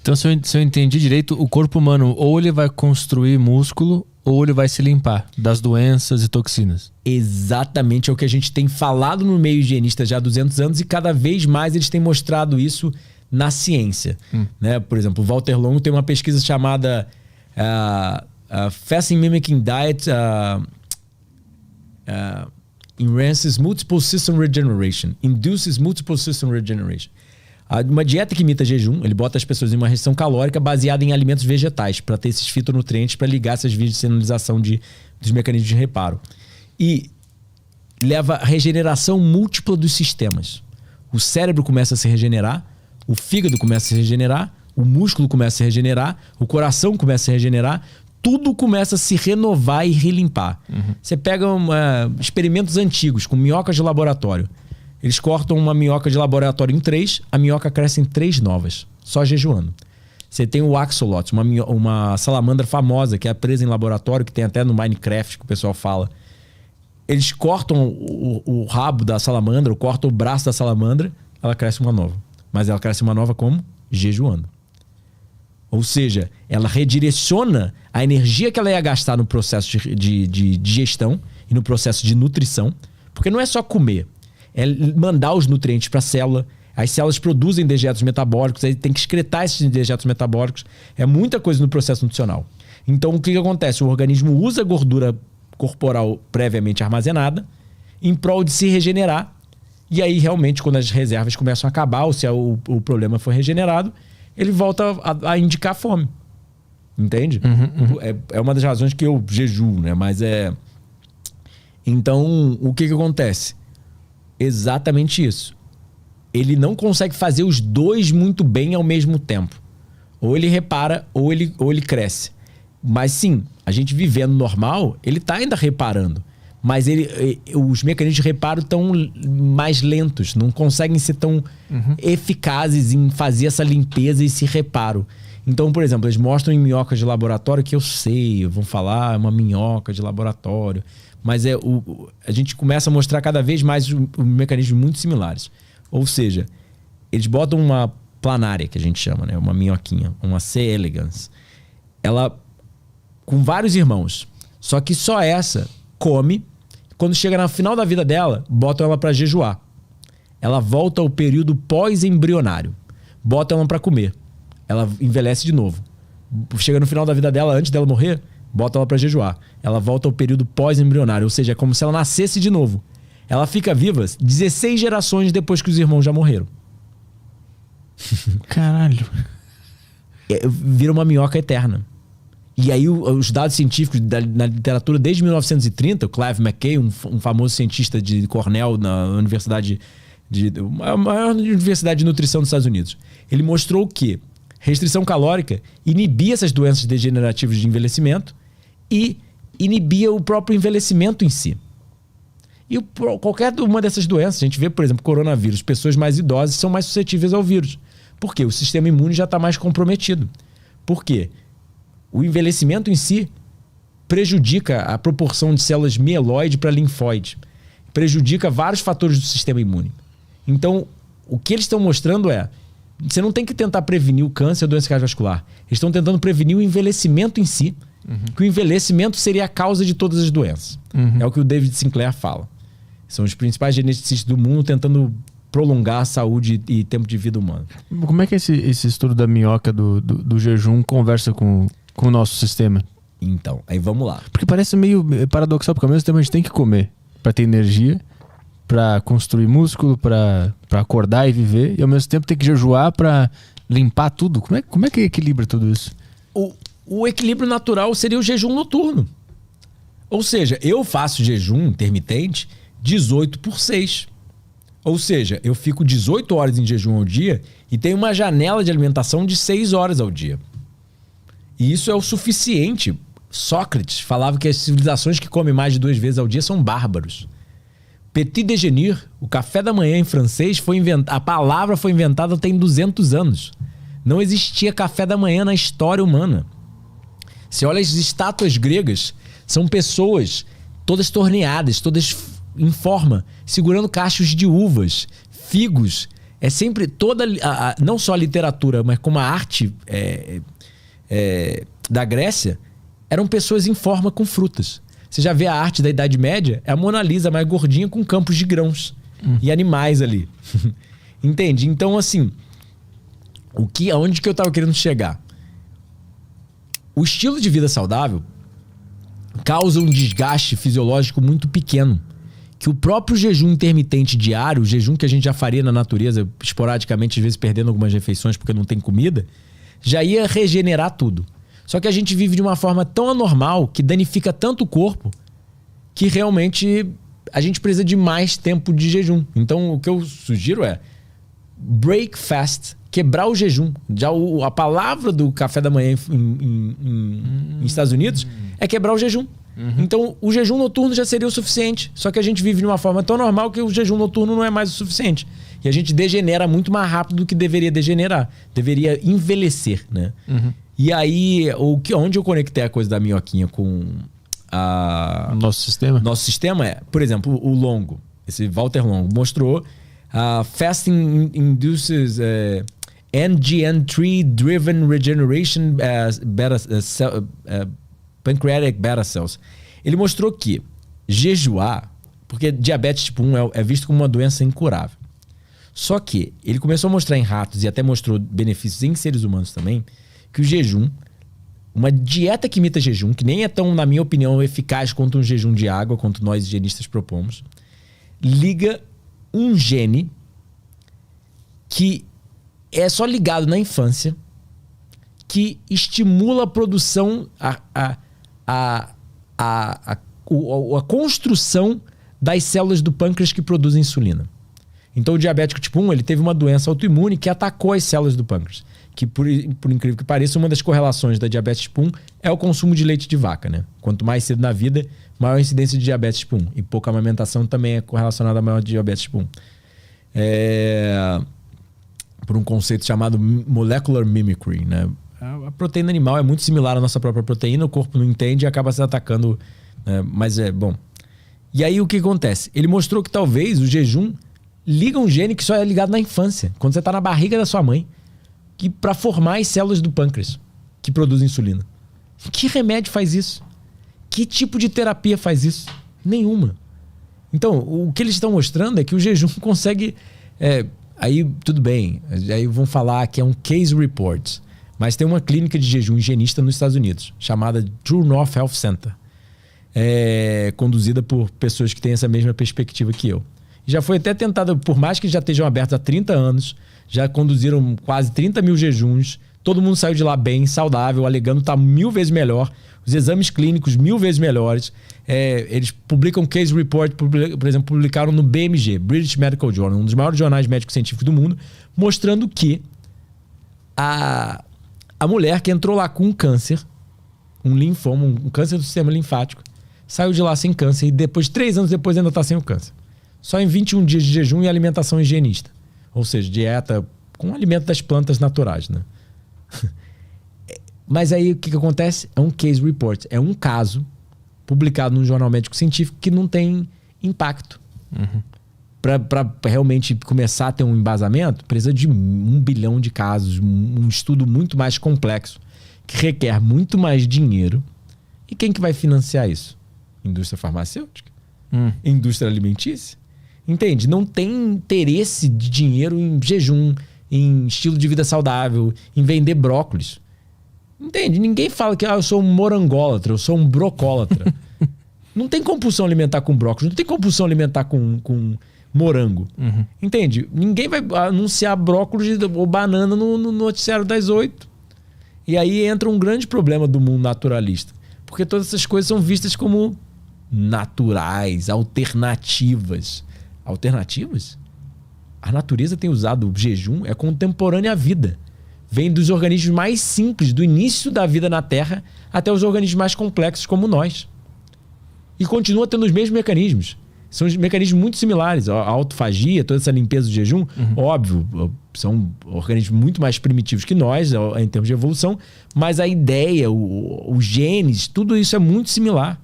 Então, se eu entendi direito, o corpo humano ou ele vai construir músculo ou ele vai se limpar das doenças e toxinas. Exatamente, é o que a gente tem falado no meio higienista já há 200 anos e cada vez mais eles têm mostrado isso na ciência. Né? Por exemplo, o Walter Longo tem uma pesquisa chamada Fasting Mimicking Diet Enhances Multiple System Regeneration. Induces Multiple System Regeneration. Uma dieta que imita jejum, ele bota as pessoas em uma restrição calórica baseada em alimentos vegetais, para ter esses fitonutrientes, para ligar essas vias de sinalização dos mecanismos de reparo. E leva a regeneração múltipla dos sistemas. O cérebro começa a se regenerar, o fígado começa a se regenerar, o músculo começa a se regenerar, o coração começa a se regenerar, tudo começa a se renovar e relimpar. Você pega experimentos antigos com minhocas de laboratório. Eles cortam uma minhoca de laboratório em 3, a minhoca cresce em 3 novas, só jejuando. Você tem o axolotl, uma salamandra famosa que é presa em laboratório, que tem até no Minecraft que o pessoal fala. Eles cortam o rabo da salamandra, ou cortam o braço da salamandra, ela cresce uma nova. Mas ela cresce uma nova como? Jejuando. Ou seja, ela redireciona a energia que ela ia gastar no processo de digestão e no processo de nutrição, porque não é só comer. É mandar os nutrientes para a célula. As células produzem dejetos metabólicos, aí tem que excretar esses dejetos metabólicos. É muita coisa no processo nutricional. Então, o que acontece? O organismo usa a gordura corporal previamente armazenada em prol de se regenerar. E aí, realmente, quando as reservas começam a acabar, ou se o problema foi regenerado, ele volta a indicar fome. Entende? É uma das razões que eu jejuo, né? Mas Então, o que acontece? Exatamente isso. Ele não consegue fazer os dois muito bem ao mesmo tempo. Ou ele repara, ou ele cresce. Mas sim, a gente vivendo normal, ele está ainda reparando. Mas os mecanismos de reparo estão mais lentos. Não conseguem ser tão eficazes em fazer essa limpeza e esse reparo. Então, por exemplo, eles mostram em minhocas de laboratório, que eu sei, vão falar, é uma minhoca de laboratório. Mas a gente começa a mostrar cada vez mais mecanismos muito similares. Ou seja, eles botam uma planária, que a gente chama, né? Uma minhoquinha, uma C. elegans. Ela, com vários irmãos. Só que só essa come. Quando chega no final da vida dela, botam ela para jejuar. Ela volta ao período pós-embrionário. Botam ela para comer. Ela envelhece de novo. Chega no final da vida dela, antes dela morrer, bota ela para jejuar. Ela volta ao período pós-embrionário, ou seja, é como se ela nascesse de novo. Ela fica viva 16 gerações depois que os irmãos já morreram. Caralho. Vira uma minhoca eterna. E aí os dados científicos na literatura desde 1930, o Clive McKay, um famoso cientista de Cornell na universidade a maior universidade de nutrição dos Estados Unidos, ele mostrou que restrição calórica inibia essas doenças degenerativas de envelhecimento e inibia o próprio envelhecimento em si. E qualquer uma dessas doenças, a gente vê, por exemplo, coronavírus, pessoas mais idosas são mais suscetíveis ao vírus. Por quê? O sistema imune já está mais comprometido. Por quê? O envelhecimento em si prejudica a proporção de células mieloide para linfóide. Prejudica vários fatores do sistema imune. Então, o que eles estão mostrando você não tem que tentar prevenir o câncer ou a doença cardiovascular. Eles estão tentando prevenir o envelhecimento em si, que o envelhecimento seria a causa de todas as doenças. É o que o David Sinclair fala. São os principais geneticistas do mundo tentando prolongar a saúde e tempo de vida humana. Como é que esse estudo da minhoca do jejum conversa com o nosso sistema? Então, aí vamos lá. Porque parece meio paradoxal, porque ao mesmo tempo a gente tem que comer para ter energia, para construir músculo, para acordar e viver, e ao mesmo tempo tem que jejuar para limpar tudo. Como é que equilibra tudo isso? O equilíbrio natural seria o jejum noturno. Ou seja, eu faço jejum intermitente 18/6. Ou seja, eu fico 18 horas em jejum ao dia e tenho uma janela de alimentação de 6 horas ao dia. E isso é o suficiente. Sócrates falava que as civilizações que comem mais de 2 vezes ao dia são bárbaros. Petit déjeuner, o café da manhã em francês, a palavra foi inventada tem 200 anos. Não existia café da manhã na história humana. Você olha as estátuas gregas, são pessoas todas torneadas, todas em forma, segurando cachos de uvas, figos, é sempre toda... não só a literatura, mas como a arte da Grécia, eram pessoas em forma com frutas. Você já vê a arte da Idade Média, é a Mona Lisa mais gordinha com campos de grãos e animais ali. Entende? Então, assim, aonde que eu tava querendo chegar? O estilo de vida saudável causa um desgaste fisiológico muito pequeno, que o próprio jejum intermitente diário, o jejum que a gente já faria na natureza, esporadicamente, às vezes perdendo algumas refeições porque não tem comida, já ia regenerar tudo. Só que a gente vive de uma forma tão anormal que danifica tanto o corpo que realmente a gente precisa de mais tempo de jejum. Então, o que eu sugiro é break fast, quebrar o jejum. Já a palavra do café da manhã em Estados Unidos é quebrar o jejum. Então, o jejum noturno já seria o suficiente. Só que a gente vive de uma forma tão normal que o jejum noturno não é mais o suficiente. E a gente degenera muito mais rápido do que deveria degenerar. Deveria envelhecer, né? E aí, onde eu conectei a coisa da minhoquinha com nosso sistema? Nosso sistema é, por exemplo, o Longo. Esse Walter Longo mostrou fasting induces NGN3-driven regeneration pancreatic beta cells. Ele mostrou que jejuar, porque diabetes tipo 1 é visto como uma doença incurável. Só que ele começou a mostrar em ratos e até mostrou benefícios em seres humanos também, que o jejum, uma dieta que imita jejum, que nem é tão, na minha opinião, eficaz quanto um jejum de água, quanto nós higienistas propomos, liga um gene que é só ligado na infância, que estimula a produção, a construção das células do pâncreas que produzem insulina. Então o diabético tipo 1, ele teve uma doença autoimune que atacou as células do pâncreas. Que por incrível que pareça, uma das correlações da diabetes tipo 1 é o consumo de leite de vaca, né? Quanto mais cedo na vida, maior a incidência de diabetes tipo 1. E pouca amamentação também é correlacionada a maior diabetes tipo 1. Por um conceito chamado molecular mimicry, né? A proteína animal é muito similar à nossa própria proteína, o corpo não entende e acaba se atacando, né? Mas é bom. E aí o que acontece? Ele mostrou que talvez o jejum liga um gene que só é ligado na infância, quando você está na barriga da sua mãe, que para formar as células do pâncreas que produzem insulina. Que remédio faz isso? Que tipo de terapia faz isso? Nenhuma. Então, o que eles estão mostrando é que o jejum consegue... aí, tudo bem. Aí vão falar que é um case report. Mas tem uma clínica de jejum higienista nos Estados Unidos, chamada True North Health Center. Conduzida por pessoas que têm essa mesma perspectiva que eu. Já foi até tentada, por mais que já estejam abertos há 30 anos, já conduziram quase 30 mil jejuns, todo mundo saiu de lá bem, saudável, alegando estar 1000 vezes melhor, os exames clínicos 1000 vezes melhores. Eles publicam case report, por exemplo, publicaram no BMG, British Medical Journal, um dos maiores jornais médicos científicos do mundo, mostrando que a mulher que entrou lá com um câncer, um linfoma, um câncer do sistema linfático, saiu de lá sem câncer e depois, 3 anos depois, ainda está sem o câncer. Só em 21 dias de jejum e alimentação higienista. Ou seja, dieta com alimento das plantas naturais, né? Mas aí o que acontece? É um case report. É um caso publicado num jornal médico científico que não tem impacto. Para realmente começar a ter um embasamento, precisa de 1 bilhão de casos, um estudo muito mais complexo, que requer muito mais dinheiro. E quem que vai financiar isso? Indústria farmacêutica? Indústria alimentícia? Entende? Não tem interesse de dinheiro em jejum, em estilo de vida saudável, em vender brócolis. Entende? Ninguém fala que eu sou um morangólatra, eu sou um brocólatra. Não tem compulsão alimentar com brócolis, não tem compulsão alimentar com morango. Entende? Ninguém vai anunciar brócolis ou banana no noticiário das 8. E aí entra um grande problema do mundo naturalista. Porque todas essas coisas são vistas como naturais, alternativas. Alternativas? A natureza tem usado o jejum, é contemporânea à vida. Vem dos organismos mais simples, do início da vida na Terra, até os organismos mais complexos como nós. E continua tendo os mesmos mecanismos. São mecanismos muito similares. A autofagia, toda essa limpeza do jejum, óbvio, são organismos muito mais primitivos que nós, em termos de evolução, mas a ideia, os genes, tudo isso é muito similar.